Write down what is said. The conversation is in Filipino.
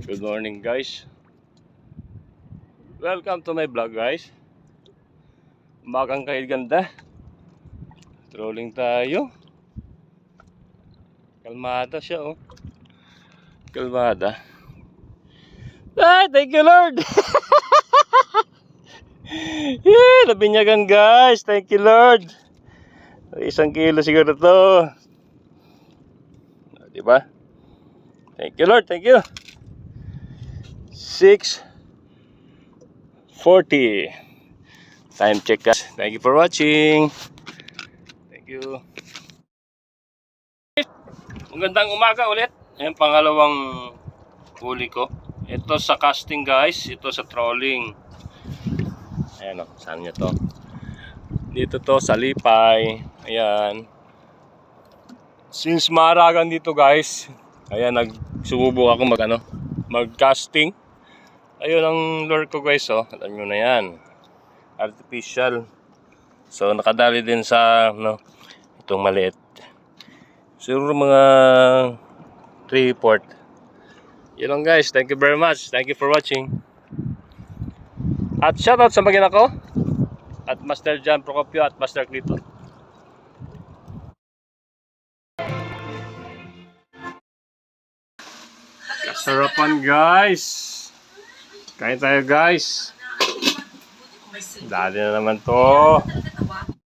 Good morning guys. Welcome to my vlog guys. Umagang kahit ganda. Trolling tayo. Kalmada siya oh. Kalmada. Ah, thank you Lord. Yeah, nabinyagan guys. Thank you Lord. 1 kilo siguro to. Diba? Thank you Lord, thank you. 6:40. Time check guys. Thank you for watching. Thank you. Magandang umaga ulit. Ayan, pangalawang huli ko. Ito sa casting guys. Ito sa trolling. Ayan o, saan nyo to? Dito to sa Lipay. Ayan. Since maaragan dito guys. Ayan, nagsububok ako mag casting. Ayun ang lure ko guys oh. Alam nyo na yan. Artificial. So nakadali din sa itong maliit. Siguro mga 3/4. Yun lang guys. Thank you very much. Thank you for watching. At shoutout sa magina ko. At Master John Procopio at Master Clito. Kasarapan guys. Kain tayo guys. Dali na naman to.